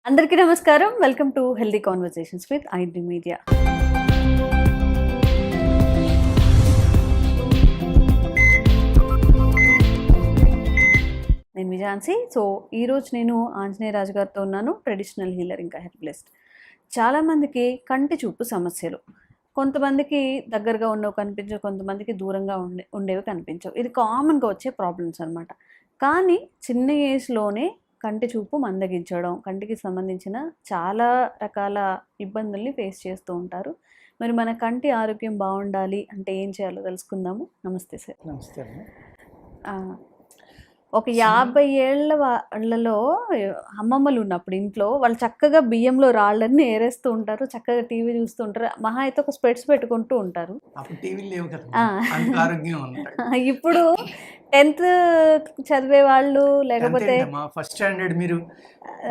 అందరికీ నమస్కారం. Welcome to healthy conversations with ఐడ్రీ media. నేను విజాన్సీ. సో ఈరోజు నేను ఆంజనేయ రాజు గారితో ఉన్నాను, ట్రెడిషనల్ హీలర్ ఇంకా హెర్బలిస్ట్. చాలామందికి కంటి చూపు సమస్యలు, కొంతమందికి దగ్గరగా ఉన్నవి కనిపించవు, కొంతమందికి దూరంగా ఉండేవి కనిపించవు. ఇది కామన్గా వచ్చే ప్రాబ్లమ్స్ అనమాట. కానీ చిన్న ఏజ్లోనే కంటి చూపు మందగించడం, కంటికి సంబంధించిన చాలా రకాల ఇబ్బందుల్ని ఫేస్ చేస్తూ ఉంటారు. మరి మన కంటి ఆరోగ్యం బాగుండాలి అంటే ఏం చేయాలో తెలుసుకుందాము. నమస్తే సార్. నమస్తే. ఒక 50 ఏళ్ల వాళ్ళలో అమ్మమ్మలు ఉన్నప్పుడు ఇంట్లో వాళ్ళు చక్కగా బియ్యంలో రాళ్ళన్నీ ఏరేస్తూ ఉంటారు, చక్కగా టీవీ చూస్తూ ఉంటారు, మహా అయితే ఒక స్పెట్స్ పెట్టుకుంటూ ఉంటారు. ఇప్పుడు 10th చదివే వాళ్ళు లేకపోతే ఫస్ట్ స్టాండర్డ్ మీరు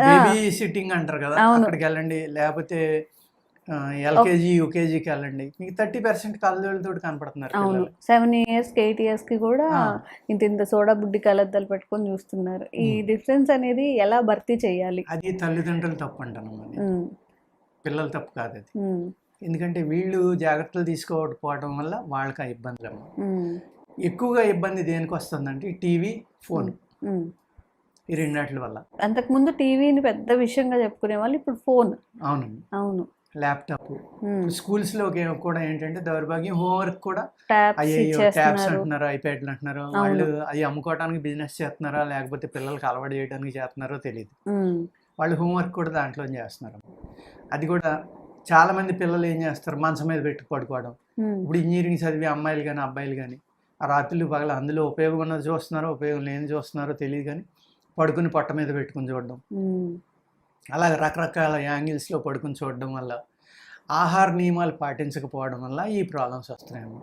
బేబీ సిట్టింగ్ అంటారు కదా, అక్కడికి వెళ్ళండి, లేకపోతే ఎల్కేజీ యూకేజీకి వెళ్ళండి, మీకు 30% కళ్ళజోళ్ళతో కనపడుతున్నారు. అవును, 7 years 8 years కూడా ఇంత సోడా బుడ్డి కళ్ళద్దాలు పెట్టుకొని చూస్తున్నారు. ఈ డిఫరెన్స్ అనేది ఎలా భర్తీ చేయాలి? అది తల్లిదండ్రులు తప్పు అంటాను, పిల్లల తప్పు కాదు అది. ఎందుకంటే వీళ్ళు జాగ్రత్తలు తీసుకోకపోవడం వల్ల వాళ్ళకి ఆ ఇబ్బందులు. ఎక్కువగా ఇబ్బంది దేనికి వస్తుందంటే టీవీ, ఫోన్, ఈ రెండాటి వల్ల. అంతకుముందు టీవీని పెద్ద విషయంగా చెప్పుకునే వాళ్ళు, ఇప్పుడు ఫోన్. అవునండి, అవును, ల్యాప్టాప్. స్కూల్స్ లో కూడా ఏంటంటే దౌర్భాగ్యం, హోంవర్క్ కూడా ట్యాబ్స్ అంటున్నారు, ఐప్యాడ్లు అంటున్నారు. వాళ్ళు అవి అమ్ముకోవడానికి బిజినెస్ చేస్తున్నారా లేకపోతే పిల్లలకి అలవాటు చేయడానికి చేస్తున్నారో తెలియదు. వాళ్ళు హోంవర్క్ కూడా దాంట్లో చేస్తున్నారు. అది కూడా చాలా మంది పిల్లలు ఏం చేస్తారు, మంచం మీద పెట్టి పడుకోవడం. ఇప్పుడు ఇంజనీరింగ్ చదివే అమ్మాయిలు కానీ అబ్బాయిలు కానీ ఆ రాత్రులు పగల అందులో ఉపయోగం ఉన్నది చూస్తున్నారో ఉపయోగం లేని చూస్తున్నారో తెలియదు, కానీ పడుకుని పొట్ట మీద పెట్టుకుని చూడడం, అలాగే రకరకాల యాంగిల్స్లో పడుకుని చూడడం వల్ల, ఆహార నియమాలు పాటించకపోవడం వల్ల ఈ ప్రాబ్లమ్స్ వస్తున్నాయేమో.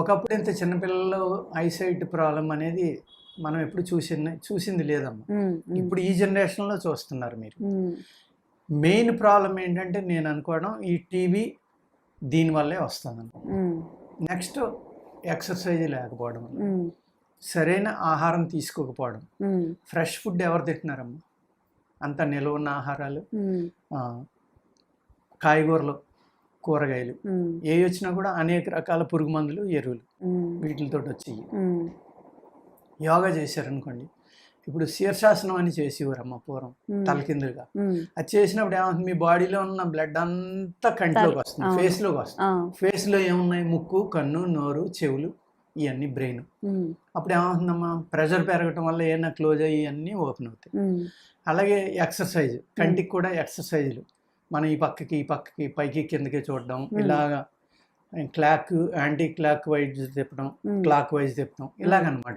ఒకప్పుడు ఇంత చిన్నపిల్లలు ఐసైట్ ప్రాబ్లం అనేది మనం ఎప్పుడు చూసింది లేదమ్మా. ఇప్పుడు ఈ జనరేషన్లో చూస్తున్నారు మీరు. మెయిన్ ప్రాబ్లం ఏంటంటే నేను అనుకోవడం ఈ టీవీ దీనివల్లే వస్తుందన్న. నెక్స్ట్ ఎక్సర్సైజ్ లేకపోవడం, సరైన ఆహారం తీసుకోకపోవడం. ఫ్రెష్ ఫుడ్ ఎవరు తింటున్నారమ్మా? అంత నిల్వ ఉన్న ఆహారాలు, కాయగూరలు, కూరగాయలు ఏ వచ్చినా కూడా అనేక రకాల పురుగు మందులు, ఎరువులు వీటితో వచ్చి. యోగా చేశారనుకోండి, ఇప్పుడు శీర్షాసనం అని చేసేవారమ్మ పూర్వం తలకిందులుగా. అది చేసినప్పుడు ఏమవుతుంది, మీ బాడీలో ఉన్న బ్లడ్ అంతా కంటిలోకి వస్తుంది, ఫేస్లోకి వస్తుంది. ఫేస్లో ఏమున్నాయి, ముక్కు, కన్ను, నోరు, చెవులు, ఇవన్నీ బ్రెయిన్. అప్పుడు ఏమవుతుందమ్మా, ప్రెషర్ పెరగటం వల్ల ఏమైనా క్లోజ్ అయ్యి ఇవన్నీ ఓపెన్ అవుతాయి. అలాగే ఎక్సర్సైజ్, కంటికి కూడా ఎక్సర్సైజులు, మనం ఈ పక్కకి పైకి కిందకి చూడడం, ఇలాగా యాంటీ క్లాక్ వైజ్ తిప్పడం, క్లాక్ వైజ్ తిప్పడం, ఇలాగనమాట.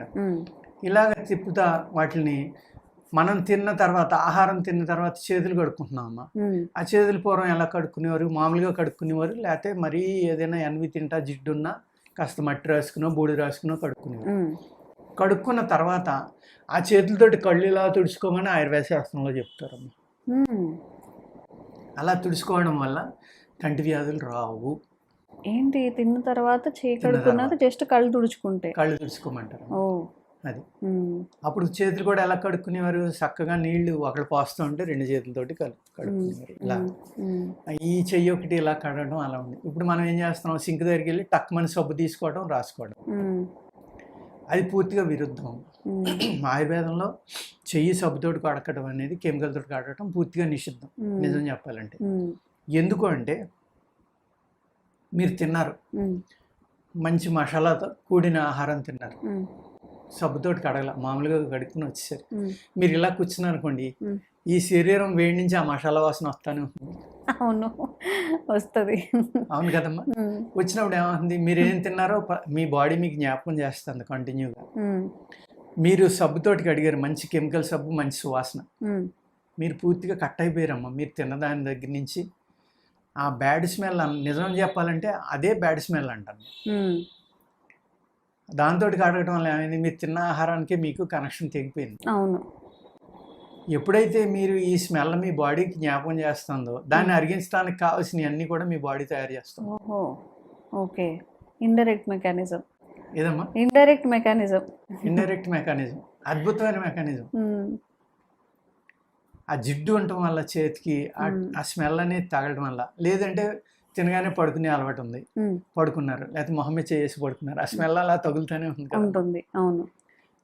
ఇలాగ తిప్పుతా వాటిని మనం తిన్న తర్వాత, ఆహారం తిన్న తర్వాత చేతులు కడుక్కుంటున్నామమ్మా. ఆ చేతులు పూర్వం ఎలా కడుక్కునేవారు, మామూలుగా కడుక్కునేవారు, లేకపోతే మరీ ఏదైనా ఎన్వి తింటా జిడ్డున్నా కాస్త మట్టి రాసుకునో బూడి రాసుకునో కడుక్కునేవారు. కడుక్కున్న తర్వాత ఆ చేతులతోటి కళ్ళు ఇలా తుడుచుకోమని ఆయుర్వేద శాస్త్రంలో చెప్తారమ్మా. అలా తుడుచుకోవడం వల్ల కంటి వ్యాధులు రావు. ఏంటి, తిన్న తర్వాత కడుక్కున్నాక జస్ట్ కళ్ళు తుడుచుకోమంటారు. అది అప్పుడు చేతులు కూడా ఎలా కడుక్కునేవారు, చక్కగా నీళ్లు ఒకళ్ళు పోస్తూ ఉంటే 2 చేతులతోటి కడుక్కునేవారు. ఇలా ఈ చెయ్యి ఒకటి ఇలా కడగడం అలా ఉంది. ఇప్పుడు మనం ఏం చేస్తున్నాం, సింక్ దగ్గరికి వెళ్ళి టక్మని సబ్బు తీసుకోవడం, రాసుకోవడం. అది పూర్తిగా విరుద్ధం. ఆయుర్వేదంలో చెయ్యి సబ్బుతోటి కడగడం అనేది, కెమికల్ తోటి కడగడం పూర్తిగా నిషిద్ధం నిజం చెప్పాలంటే. ఎందుకు అంటే, మీరు తిన్నారు, మంచి మసాలాతో కూడిన ఆహారం తిన్నారు, సబ్బుతోటి కడగల, మామూలుగా కడుక్కుని వచ్చేసరి మీరు ఇలా కూర్చున్నారు అనుకోండి, ఈ శరీరం వేడి నుంచి ఆ మసాలా వాసన వస్తానే ఉంటుంది. అవును, వస్తుంది. అవును కదమ్మా. వచ్చినప్పుడు ఏమవుతుంది, మీరు ఏం తిన్నారో మీ బాడీ మీకు జ్ఞాపకం చేస్తుంది కంటిన్యూగా. మీరు సబ్బుతోటి కడిగారు, మంచి కెమికల్ సబ్బు, మంచి సువాసన, మీరు పూర్తిగా కట్ అయిపోయారమ్మా. మీరు తిన్నదాని దగ్గర నుంచి ఆ బ్యాడ్ స్మెల్, నిజం చెప్పాలంటే అదే బ్యాడ్ స్మెల్ అంటాను. దాంతో కడగటం వల్ల ఏమైంది, మీరు తిన్న ఆహారానికి మీకు కనెక్షన్ తెగిపోయింది. అవును. ఎప్పుడైతే మీరు ఈ స్మెల్ మీ బాడీకి జ్ఞాపకం చేస్తుందో, దాన్ని అరిగించడానికి కావాల్సినవి అన్నీ కూడా మీ బాడీ తయారు చేస్తుంది. Okay, indirect mechanism. ఏదమ్మా ఇండైరెక్ట్ మెకానిజం. ఇండైరెక్ట్ మెకానిజం, అద్భుతమైన మెకానిజం. ఆ జిడ్డు ఉండటం వల్ల చేతికి ఆ స్మెల్ అనేది తగలడం వల్ల, లేదంటే తినగానే పడుకునే అలవాటు ఉంది, పడుకున్నారు, లేకపోతే మొహం మీద చేసి పడుకున్నారు, ఆ స్మెల్ అలా తగులుతూనే ఉంటుంది. అవును,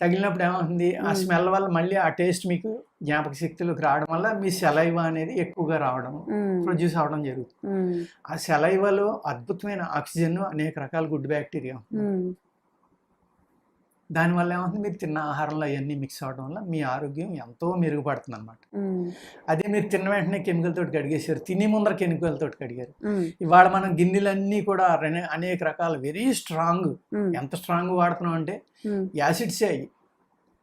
తగిలినప్పుడు ఏమవుతుంది, ఆ స్మెల్ వల్ల మళ్ళీ ఆ టేస్ట్ మీకు జ్ఞాపక శక్తిలోకి రావడం వల్ల మీ సెలైవా అనేది ఎక్కువగా రావడం, ప్రొడ్యూస్ అవడం జరుగుతుంది. ఆ సెలైవాలో అద్భుతమైన ఆక్సిజన్, అనేక రకాల గుడ్ బ్యాక్టీరియా, దానివల్ల ఏమవుతుంది, మీరు తిన్న ఆహారంలో అవన్నీ మిక్స్ అవడం వల్ల మీ ఆరోగ్యం ఎంతో మెరుగుపడుతుంది అనమాట. అదే మీరు తిన్న వెంటనే కెమికల్ తోటి కడిగేసారు, తిని ముందర కెమికల్ తోటి కడిగారు. ఇవాళ మనం గిన్నెలన్నీ కూడా అనేక రకాల వెరీ స్ట్రాంగ్, ఎంత స్ట్రాంగ్ వాడుతున్నాం అంటే యాసిడ్సే అయ్యి,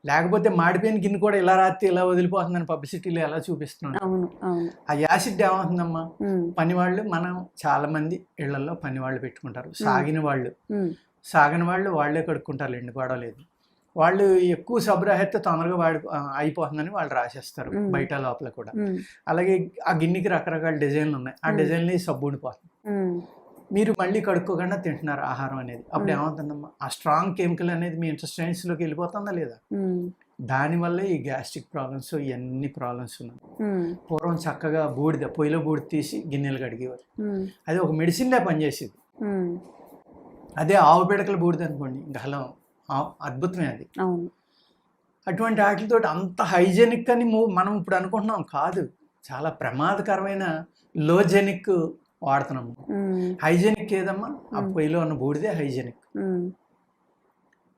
లేకపోతే మాడిపోయిన గిన్నె కూడా ఇలా రాత్రి ఇలా వదిలిపోతుందని పబ్లిసిటీలో ఎలా చూపిస్తున్నాం. ఆ యాసిడ్ ఏమవుతుందమ్మా, పనివాళ్ళు, మనం చాలా మంది ఇళ్లలో పనివాళ్ళు పెట్టుకుంటారు, సాగిన వాళ్ళు వాళ్ళే కడుక్కుంటారు, ఎండుకోవడలేదు, వాళ్ళు ఎక్కువ సబ్బు రాస్తే తొందరగా అయిపోతుందని వాళ్ళు రాసేస్తారు బయట లోపల కూడా. అలాగే ఆ గిన్నెకి రకరకాల డిజైన్లు ఉన్నాయి, ఆ డిజైన్లు సబ్బు ఉండిపోతుంది, మీరు మళ్ళీ కడుక్కోకుండా తింటున్నారు ఆహారం అనేది. అప్పుడు ఏమవుతుందమ్మా, ఆ స్ట్రాంగ్ కెమికల్ అనేది మీ ఇంటెస్టైన్స్లోకి వెళ్ళిపోతుందా లేదా, దానివల్లే ఈ గ్యాస్ట్రిక్ ప్రాబ్లమ్స్, ఇవన్నీ ప్రాబ్లమ్స్ ఉన్నాయి. పూర్వం చక్కగా పొయ్యిలో బూడిద తీసి గిన్నెలు కడిగేవారు, అది ఒక మెడిసిన్లా పనిచేసేది. అదే ఆవు పిడకల బూడిద అనుకోండి, గలం అద్భుతమే అది. అటువంటి వాటితో అంత హైజెనిక్ అని మనం ఇప్పుడు అనుకుంటున్నాం, కాదు, చాలా ప్రమాదకరమైన లోజెనిక్ వాడుతున్నాము. హైజెనిక్ ఏదమ్మా, ఆ పొయ్యిలో ఉన్న బూడిదే హైజెనిక్.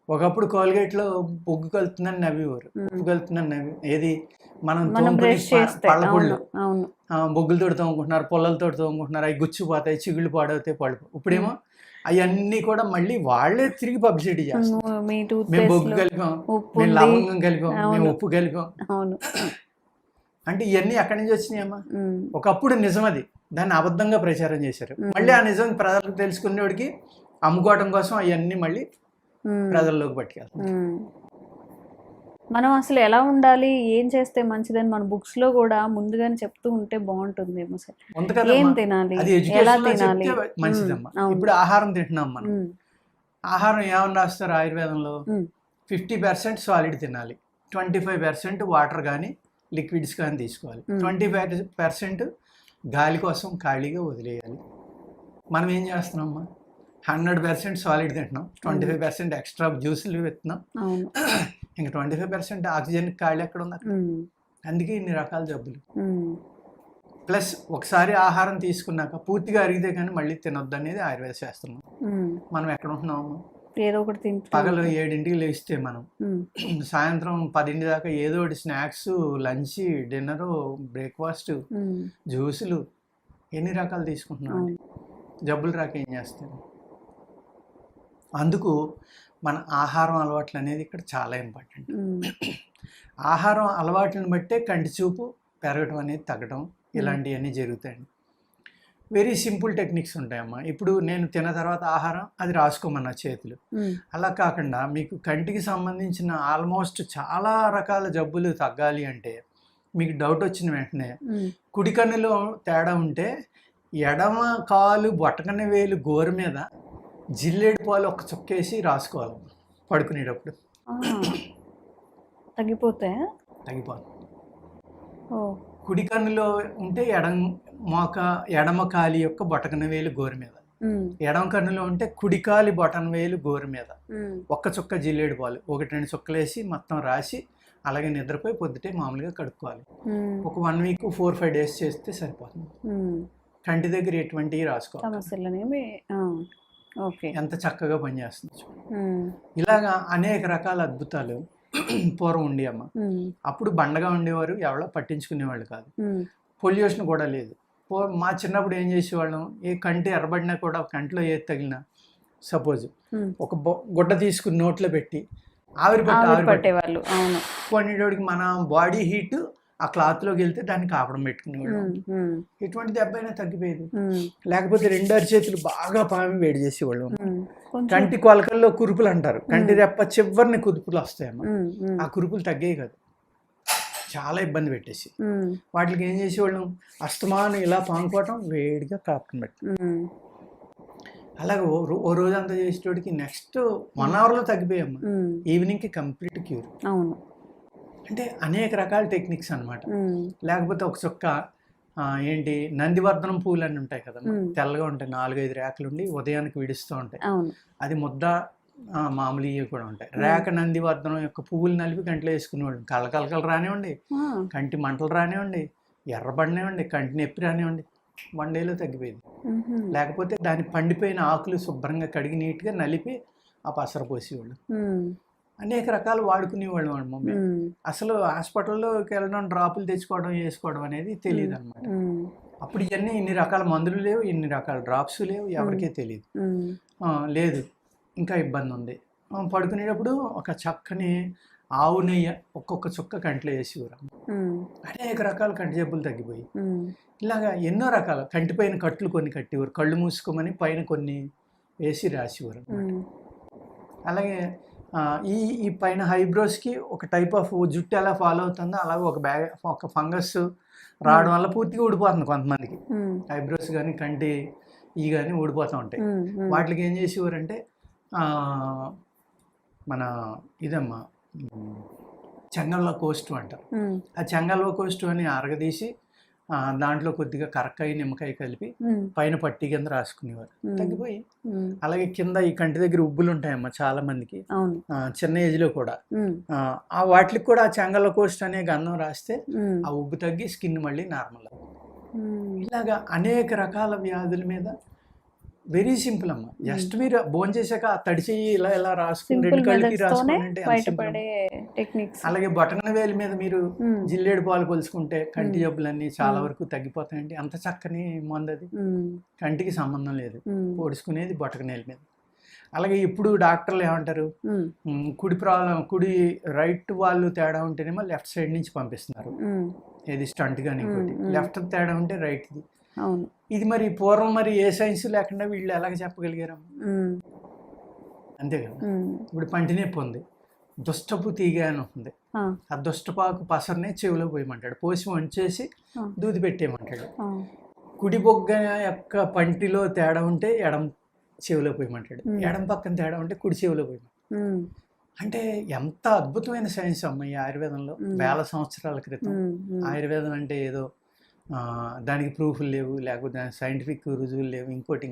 ఒకప్పుడు కోల్గేట్లో బొగ్గు కలుతుందని నవ్వేవారు, ఉప్పు కలుతుందని ఏది మనం పళ్ళపుళ్ళు బొగ్గులతో తోముకుంటున్నారు, పొల్లలతో తోముకుంటున్నారు, అవి గుచ్చిపోతాయి, చిగుళ్ళు పాడవుతాయి, పళ్ళు. ఇప్పుడేమో అవన్నీ కూడా మళ్ళీ వాళ్ళే తిరిగి పబ్లిసిటీ చేస్తారు, మేము బొగ్గు కలిపాం, మేము లవంగం కలిపాం, మేము ఉప్పు కలిపాం. అంటే ఇవన్నీ ఎక్కడి నుంచి వచ్చినాయమ్మా, ఒకప్పుడు నిజం అది, దాన్ని అబద్ధంగా ప్రచారం చేశారు, మళ్ళీ ఆ నిజం ప్రజలకు తెలుసుకునేవాడికి అమ్ముకోవడం కోసం అవన్నీ మళ్ళీ ప్రజల్లోకి పట్టుకెళ్తాం. మనం అసలు ఎలా ఉండాలి, ఏం చేస్తే మంచిదని మన బుక్స్ లో కూడా ముందుగానే చెప్తూ ఉంటే బాగుంటుందేమో సార్. ఏం తినాలి, ఎలా తినాలి, మంచిదమ్మా. ఇప్పుడు ఆహారం తింటున్నాం మనం, ఆహారం ఏమని రాస్తారు ఆయుర్వేదంలో, 50% సాలిడ్ తినాలి, 25% వాటర్ కానీ లిక్విడ్స్ కానీ తీసుకోవాలి, 25% గాలి కోసం ఖాళీగా వదిలేయాలి. మనం ఏం చేస్తున్నామమ్మా, 100% సాలిడ్ తింటున్నాం, 25% ఎక్స్ట్రా జ్యూసులు పెడుతున్నాం, ఇంకా 25% ఆక్సిజన్ ఖాళీ ఎక్కడ ఉంది అక్కడ. అందుకే ఇన్ని రకాల జబ్బులు. ప్లస్ ఒకసారి ఆహారం తీసుకున్నాక పూర్తిగా అరిగితే కానీ మళ్ళీ తినొద్దు అనేది ఆయుర్వేద శాస్త్రం. మనం ఎక్కడ ఉంటున్నాము, ఏదో ఒకటి తింటాం. పగలు 7ంటికి లేస్తే మనం సాయంత్రం 10 దాకా ఏదో ఒకటి స్నాక్స్, లంచ్, డిన్నరు, బ్రేక్ఫాస్ట్, జ్యూసులు, ఎన్ని రకాలు తీసుకుంటున్నాం, జబ్బులు రాక ఏం చేస్తాం. అందుకు మన ఆహారం అలవాట్లు అనేది ఇక్కడ చాలా ఇంపార్టెంట్. ఆహారం అలవాట్లను బట్టే కంటి చూపు పెరగడం అనేది తగ్గడం, ఇలాంటివన్నీ జరుగుతాయండి. వెరీ సింపుల్ టెక్నిక్స్ ఉంటాయమ్మా. ఇప్పుడు నేను తిన్న తర్వాత ఆహారం అది రాసుకోమన్నా చేతులు, అలా కాకుండా మీకు కంటికి సంబంధించిన ఆల్మోస్ట్ చాలా రకాల జబ్బులు తగ్గాలి అంటే మీకు డౌట్ వచ్చిన వెంటనే కుడి కన్నులో తేడా ఉంటే ఎడమ కాలు బొటకన వేలు గోరు మీద జిల్లేడు పాలు ఒక చుక్కేసి రాసుకోవాలి పడుకునేటప్పుడు, తగ్గిపోతాయి. కుడి కన్నులో ఉంటే ఎడమ కాలి యొక్క బొటకన వేలు గోరు మీద, ఎడమ కన్నులో ఉంటే కుడికాలి బొటన వేలు గోరు మీద ఒక్క చుక్క జిల్లేడు పాలు 1-2 చుక్కలు వేసి మొత్తం రాసి అలాగే నిద్రపోయి పొద్దుటే మామూలుగా కడుక్కోవాలి. ఒక 1 వీక్ 4-5 డేస్ చేస్తే సరిపోతుంది. కంటి దగ్గర ఎటువంటివి రాసుకోవాలి, ఎంత చక్కగా పనిచేస్తుంది. ఇలాగా అనేక రకాల అద్భుతాలు పూర్వం ఉండి అమ్మ. అప్పుడు బండగా ఉండేవారు, ఎవరో పట్టించుకునేవాళ్ళు కాదు, పొల్యూషన్ కూడా లేదు. మా చిన్నప్పుడు ఏం చేసేవాళ్ళం, ఏ కంటి ఎర్రబడినా కూడా కంటిలో ఏది తగిలినా సపోజ్ ఒక గుడ్డ తీసుకుని నోట్లో పెట్టి ఆవిరి పట్టేవాళ్ళు. కొన్నిటికి మన బాడీ హీట్ ఆ క్లాత్లోకి వెళ్తే దాన్ని కాపడం పెట్టుకునేవాడు, ఎటువంటి దెబ్బ అయినా తగ్గిపోయేది. లేకపోతే 2 అరిచేతులు బాగా పామి వేడి చేసేవాళ్ళు. కంటి కొలకల్లో కురుపులు అంటారు, కంటి రెప్ప చివరిని కురుపులు వస్తాయమ్మా, ఆ కురుపులు తగ్గాయి కాదు, చాలా ఇబ్బంది పెట్టేసి వాటికి ఏం చేసేవాళ్ళం, అస్తమానం ఇలా పాముకోవటం, వేడిగా కాపడం పెట్టి అలాగే ఓ రోజంతా చేసేటోడికి నెక్స్ట్ 1 అవర్లో తగ్గిపోయామ్మా, ఈవినింగ్కి కంప్లీట్ క్యూర్. అవును. అంటే అనేక రకాల టెక్నిక్స్ అనమాట. లేకపోతే ఒక చుక్క ఏంటి నందివర్ధనం పూలు అని ఉంటాయి కదా, తెల్లగా ఉంటాయి, 4-5 రేఖలు ఉండి ఉదయానికి విడుస్తూ ఉంటాయి. అది ముద్ద మామూలు ఇవి కూడా ఉంటాయి. రేఖ నందివర్ధనం యొక్క పువ్వులు నలిపి కంటిలో వేసుకునేవాళ్ళు. కలకలకలు రానివ్వండి, కంటి మంటలు రానివ్వండి, ఎర్రబడినివ్వండి, కంటి నొప్పి రానివ్వండి, 1 డేలో తగ్గిపోయింది. లేకపోతే దాని పండిపోయిన ఆకులు శుభ్రంగా కడిగి నీట్గా నలిపి ఆ పసర పోసేవాళ్ళు. అనేక రకాలు వాడుకునేవాళ్ళు మమ్మీ. అసలు హాస్పిటల్లోకి వెళ్ళడం, డ్రాపులు తెచ్చుకోవడం, వేసుకోవడం అనేది తెలియదు అనమాట. అప్పుడు ఇవన్నీ ఇన్ని రకాల మందులు లేవు, ఇన్ని రకాల డ్రాప్స్ లేవు, ఎవరికీ తెలియదు. లేదు ఇంకా ఇబ్బంది ఉంది, పడుకునేటప్పుడు ఒక చక్కని ఆవు నెయ్యి ఒక్కొక్క చుక్క కంట్లో వేసేవారు. అనేక రకాల కంటి జబ్బులు తగ్గిపోయి, ఇలాగా ఎన్నో రకాల కంటిపైన కట్లు కొన్ని కట్టేవారు, కళ్ళు మూసుకోమని పైన కొన్ని వేసి రాసేవారు. అలాగే ఈ పైన హైబ్రోస్కి ఒక టైప్ ఆఫ్ జుట్టు ఎలా ఫాలో అవుతుందో అలాగే ఒక ఫంగస్ రావడం వల్ల పూర్తిగా ఊడిపోతుంది కొంతమందికి. హైబ్రోస్ కానీ కంటి కానీ ఊడిపోతూ ఉంటాయి. వాటికి ఏం చేసేవారంటే మన ఇదమ్మా చెంగల్వ కోస్ట్ అంటారు. ఆ చెంగల్వ కోస్ట్ అని అరగదీసి దాంట్లో కొద్దిగా కరక్కాయ నిమ్మకాయ కలిపి పైన పట్టి కింద రాసుకునేవారు, తగ్గిపోయి. అలాగే కింద ఈ కంటి దగ్గర ఉబ్బులు ఉంటాయమ్మా చాలా మందికి, చిన్న ఏజ్ లో కూడా. ఆ వాటికి కూడా ఆ చెంగల్వ కోస్ట్ అనే గంధం రాస్తే ఆ ఉబ్బు తగ్గి స్కిన్ మళ్ళీ నార్మల్ అవుతుంది. ఇలాగా అనేక రకాల వ్యాధుల మీద వెరీ సింపుల్ అమ్మా. జస్ట్ మీరు భోంచేసాక తడి చెయ్యి ఇలా ఇలా రాసుకుని 2 కళ్ళకి రాసుకుంటే. అలాగే బటన్ వేలి మీద మీరు జిల్లేడు పాలు పొలుసుకుంటే కంటి జబ్బులన్నీ చాలా వరకు తగ్గిపోతాయండి. అంత చక్కని మందు అది, కంటికి సంబంధం లేదు, పొడుచుకునేది బొటకనేల మీద. అలాగే ఇప్పుడు డాక్టర్లు ఏమంటారు, కుడి రైట్ వాళ్ళు తేడా ఉంటేనేమో లెఫ్ట్ సైడ్ నుంచి పంపిస్తున్నారు, ఏది స్టంట్ కానీ ఇంకోటి. లెఫ్ట్ తేడా ఉంటే రైట్ది. ఇది మరి పూర్వం మరి ఏ సైన్స్ లేకుండా వీళ్ళు ఎలాగ చెప్పగలిగారు? అంతే కదా. ఇప్పుడు పంటి నొప్పి ఉంది, దుష్టపు తీగ అని ఉంటుంది, ఆ దుష్టపాకు పసరనే చెవిలో పోయమంటాడు, పోసి వంచేసి దూది పెట్టేయమంటాడు. కుడి బొగ్గ యొక్క పంటిలో తేడా ఉంటే ఎడం చెవిలో పోయమంటాడు, ఎడం పక్కన తేడా ఉంటే కుడి చెవిలో పోయమంటాడు. అంటే ఎంత అద్భుతమైన సైన్స్ అమ్మ ఈ ఆయుర్వేదంలో. వేల సంవత్సరాల క్రితం ఆయుర్వేదం అంటే ఏదో దానికి ప్రూఫ్లు లేవు, లేకపోతే దానికి సైంటిఫిక్ రుజువులు లేవు, ఇంకోటి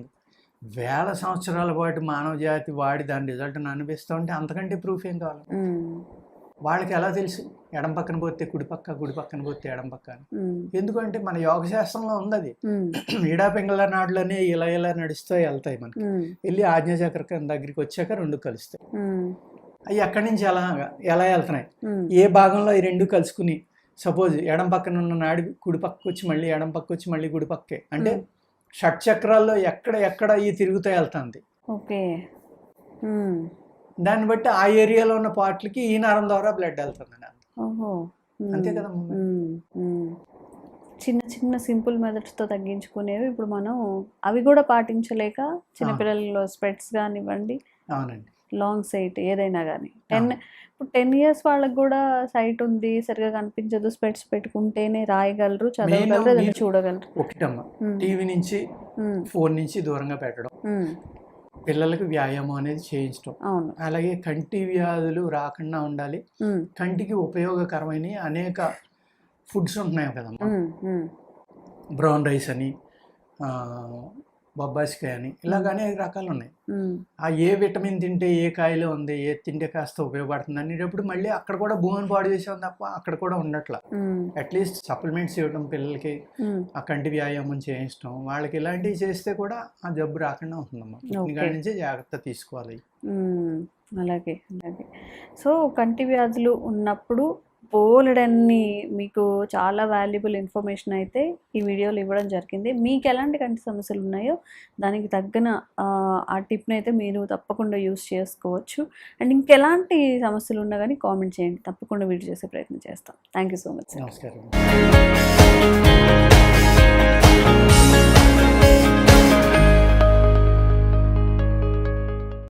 వేల సంవత్సరాల పాటు మానవ జాతి వాడి దాని రిజల్ట్ని అనిపిస్తూ ఉంటే అంతకంటే ప్రూఫ్ ఏం కావాలి? వాళ్ళకి ఎలా తెలుసు ఎడం పక్కన పోతే కుడి పక్క, కుడి పక్కన పోతే ఎడం పక్క అని? ఎందుకంటే మన యోగ శాస్త్రంలో ఉంది అది. ఈడా పింగళ నాడులనే ఇలా ఇలా నడుస్తూ వెళ్తాయి, మనకి వెళ్ళి ఆజ్ఞాచక్రం దగ్గరికి వచ్చాక 2 కలుస్తాయి. అవి ఎక్కడి నుంచి ఎలా వెళ్తున్నాయి, ఏ భాగంలో ఈ 2 కలుసుకుని, సపోజ్ ఎడం పక్కన ఉన్న నాడి కుడి పక్కకు వచ్చి మళ్ళీ ఎడం పక్క వచ్చి మళ్ళీ కుడి పక్కే, అంటే షట్చక్రాల్లో ఎక్కడ ఈ తిరుగుతూ వెళ్తుంది. దాన్ని బట్టి ఆ ఏరియాలో ఉన్న పార్ట్లకి ఈ నరం ద్వారా బ్లడ్ వెళ్తుంది. అంతే కదా. చిన్న చిన్న సింపుల్ మెథడ్స్తో తగ్గించుకునేవి ఇప్పుడు మనం అవి కూడా పాటించలేక చిన్నపిల్లల్లో స్పెట్స్ కానివ్వండి, అవునండి, లాంగ్ సైట్ ఏదైనా కానీ 10 years వాళ్ళకి కూడా సైట్ ఉంది, సరిగా కనిపించదు, స్పెట్స్ పెట్టుకుంటేనే రాయగలరు, చదవగలరు, ఏదైనా చూడగలరు. ఒకటమ్మా, టీవీ నుంచి ఫోన్ నుంచి దూరంగా పెట్టడం, పిల్లలకు వ్యాయామం అనేది చేయించడం. అలాగే కంటి వ్యాధులు రాకుండా ఉండాలి, కంటికి ఉపయోగకరమైన అనేక ఫుడ్స్ ఉంటున్నాయి కదమ్మా. బ్రౌన్ రైస్ అని, బొబ్బాసికాయ అని, ఇలాగ అనేక రకాలు ఉన్నాయి. ఆ ఏ విటమిన్ తింటే ఏ కాయలో ఉంది, ఏ తింటే కాస్త ఉపయోగపడుతుంది అనేటప్పుడు మళ్ళీ అక్కడ కూడా భూమిని పాడు చేసాం తప్ప అక్కడ కూడా ఉండట్లా. అట్లీస్ట్ సప్లిమెంట్స్ ఇవ్వడం, పిల్లలకి ఆ కంటి వ్యాయామం చేయించడం, వాళ్ళకి ఇలాంటివి చేస్తే కూడా ఆ జబ్బు రాకుండా ఉంటుందమ్మా. దాని నుంచి జాగ్రత్త తీసుకోవాలి. అలాగే. సో కంటి వ్యాధులు ఉన్నప్పుడు బోలెడన్ని మీకు చాలా వాల్యుబుల్ ఇన్ఫర్మేషన్ అయితే ఈ వీడియోలో ఇవ్వడం జరిగింది. మీకు ఎలాంటి కంటి సమస్యలు ఉన్నాయో దానికి తగ్గన ఆ టిప్ని అయితే మీరు తప్పకుండా యూస్ చేసుకోవచ్చు. అండ్ ఇంకెలాంటి సమస్యలు ఉన్నా కానీ కామెంట్ చేయండి, తప్పకుండా వీడియో చేసే ప్రయత్నం చేస్తాం. Thank you so much. నమస్కారం.